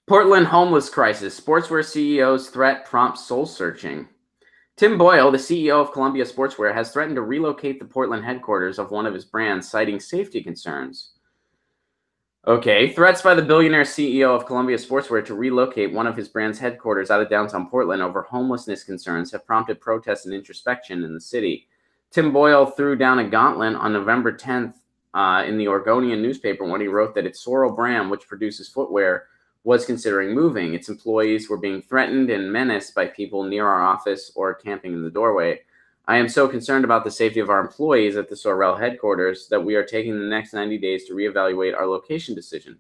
Portland homeless crisis. Sportswear CEO's threat prompts soul searching. Tim Boyle, the CEO of Columbia Sportswear, has threatened to relocate the Portland headquarters of one of his brands, citing safety concerns. Okay, threats by the billionaire CEO of Columbia Sportswear to relocate one of his brand's headquarters out of downtown Portland over homelessness concerns have prompted protests and introspection in the city. Tim Boyle threw down a gauntlet on November 10th in the Oregonian newspaper when he wrote that its Sorrel brand, which produces footwear, was considering moving. Its employees were being threatened and menaced by people near our office or camping in the doorway. I am so concerned about the safety of our employees at the Sorrel headquarters that we are taking the next 90 days to reevaluate our location decision.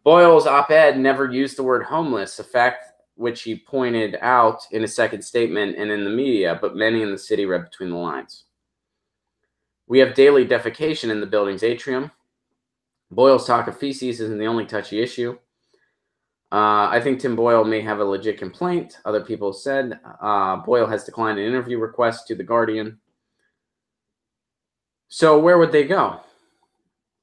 Boyle's op-ed never used the word homeless, a fact which he pointed out in a second statement and in the media, but many in the city read between the lines. We have daily defecation in the building's atrium. Boyle's talk of feces isn't the only touchy issue. I think Tim Boyle may have a legit complaint. Other people said Boyle has declined an interview request to The Guardian. So where would they go?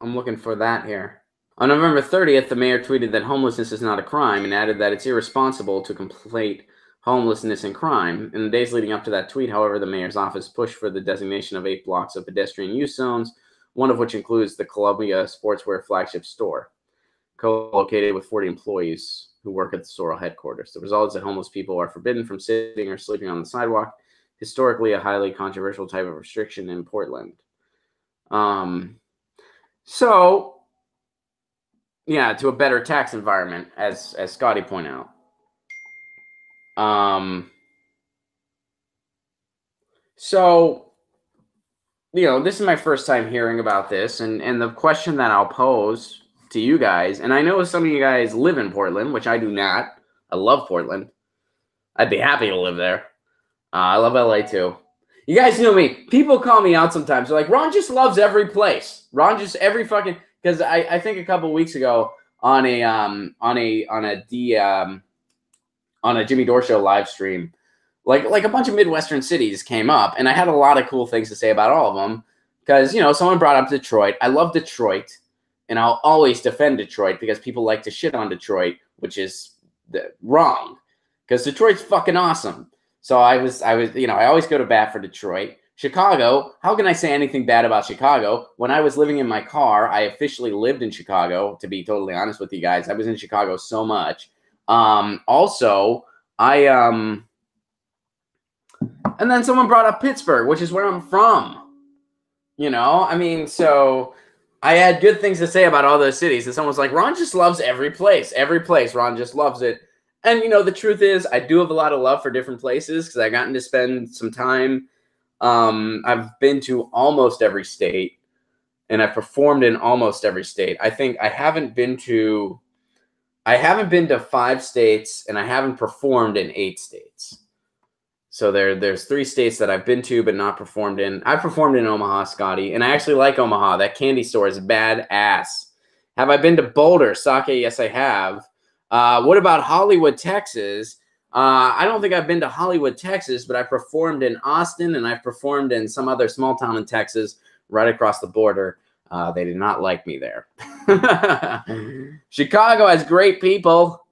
I'm looking for that here. On November 30th, the mayor tweeted that homelessness is not a crime and added that it's irresponsible to conflate homelessness and crime. In the days leading up to that tweet, however, the mayor's office pushed for the designation of 8 blocks of pedestrian use zones, one of which includes the Columbia Sportswear flagship store, co-located with 40 employees who work at the Sorrel headquarters. The result is that homeless people are forbidden from sitting or sleeping on the sidewalk, historically a highly controversial type of restriction in Portland. So, yeah, to a better tax environment, as Scotty pointed out. So, you know, this is my first time hearing about this, and the question that I'll pose to you guys, and I know some of you guys live in Portland, which I do not. I love Portland. I'd be happy to live there. I love LA too. You guys know me. People call me out sometimes. They're like, Ron just loves every place. Ron just every fucking, because I think a couple weeks ago on a Jimmy Dore show live stream, like a bunch of Midwestern cities came up, and I had a lot of cool things to say about all of them because, you know, someone brought up Detroit. I love Detroit, and I'll always defend Detroit because people like to shit on Detroit, which is wrong because Detroit's fucking awesome. So I was, you know, I always go to bat for Detroit. Chicago, how can I say anything bad about Chicago? When I was living in my car, I officially lived in Chicago, to be totally honest with you guys. I was in Chicago so much. Also, and then someone brought up Pittsburgh, which is where I'm from. You know, I mean, so I had good things to say about all those cities. And someone was like, Ron just loves every place. Every place, Ron just loves it. And, you know, the truth is I do have a lot of love for different places because I've gotten to spend some time. I've been to almost every state, and I've performed in almost every state. I think I haven't been to 5 states, and I haven't performed in 8 states. So there's 3 states that I've been to but not performed in. I performed in Omaha, Scotty, and I actually like Omaha. That candy store is badass. Have I been to Boulder, Sake? Yes, I have. What about Hollywood, Texas? I don't think I've been to Hollywood, Texas, but I performed in Austin, and I've performed in some other small town in Texas right across the border. They did not like me there. Chicago has great people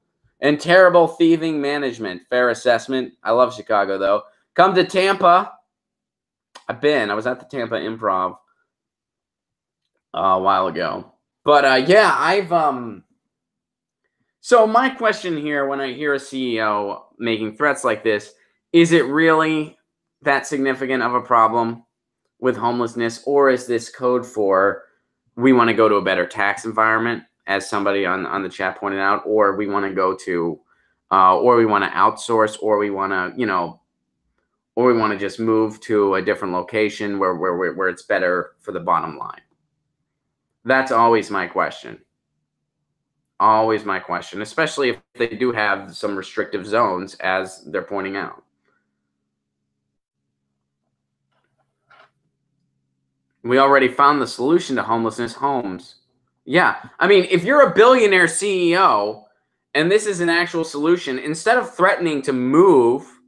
and terrible thieving management. Fair assessment. I love Chicago, though. Come to Tampa. I was at the Tampa Improv a while ago. But, yeah, So my question here, when I hear a CEO making threats like this, is it really that significant of a problem with homelessness, or is this code for we want to go to a better tax environment, as somebody on the chat pointed out, or we want to go to, or we want to outsource, or we want to, you know, or we want to just move to a different location where it's better for the bottom line? That's always my question. Always my question, especially if they do have some restrictive zones, as they're pointing out. We already found the solution to homelessness: homes. Yeah, I mean, if you're a billionaire CEO and this is an actual solution, instead of threatening to move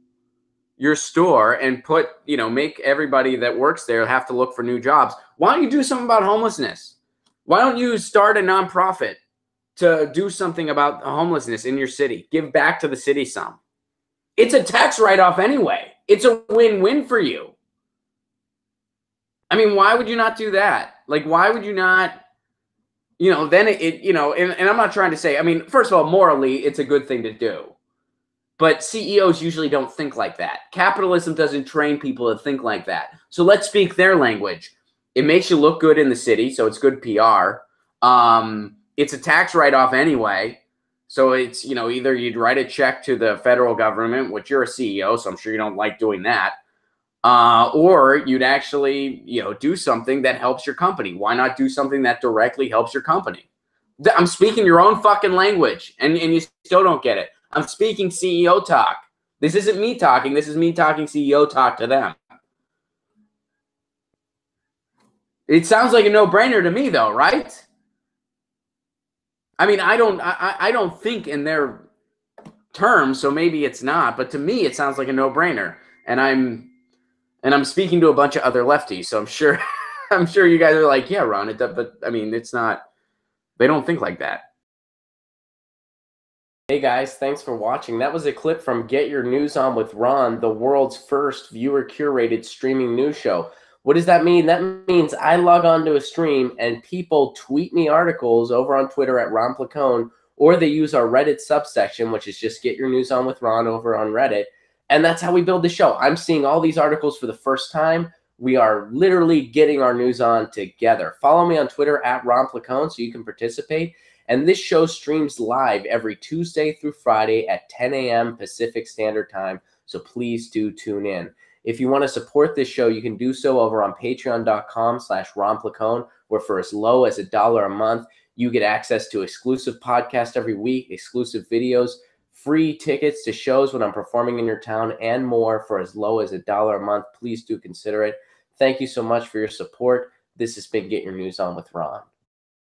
your store and put, you know, make everybody that works there have to look for new jobs, why don't you do something about homelessness? Why don't you start a nonprofit to do something about homelessness in your city. Give back to the city some. It's a tax write-off anyway. It's a win-win for you. I mean, why would you not do that? Like, why would you not, then and I'm not trying to say, I mean, first of all, morally, it's a good thing to do. But CEOs usually don't think like that. Capitalism doesn't train people to think like that. So let's speak their language. It makes you look good in the city, so it's good PR. It's a tax write-off anyway. So it's, either you'd write a check to the federal government, which you're a CEO, so I'm sure you don't like doing that. Or you'd actually, do something that helps your company. Why not do something that directly helps your company? I'm speaking your own fucking language, and you still don't get it. I'm speaking CEO talk. This isn't me talking. This is me talking CEO talk to them. It sounds like a no-brainer to me, though, right? I mean, I don't think in their terms, so maybe it's not. But to me, it sounds like a no-brainer. And I'm speaking to a bunch of other lefties, so I'm sure you guys are like, yeah, Ron. But I mean, it's not. They don't think like that. Hey guys, thanks for watching. That was a clip from Get Your News On with Ron, the world's first viewer-curated streaming news show. What does that mean? That means I log on to a stream and people tweet me articles over on Twitter at Ron Placone, or they use our Reddit subsection, which is just Get Your News On with Ron over on Reddit. And that's how we build the show. I'm seeing all these articles for the first time. We are literally getting our news on together. Follow me on Twitter at Ron Placone so you can participate. And this show streams live every Tuesday through Friday at 10 a.m. Pacific Standard Time. So please do tune in. If you want to support this show, you can do so over on patreon.com/Ron Placone, where for as low as $1 a month, you get access to exclusive podcasts every week, exclusive videos, free tickets to shows when I'm performing in your town, and more for as low as $1 a month. Please do consider it. Thank you so much for your support. This has been Get Your News On with Ron.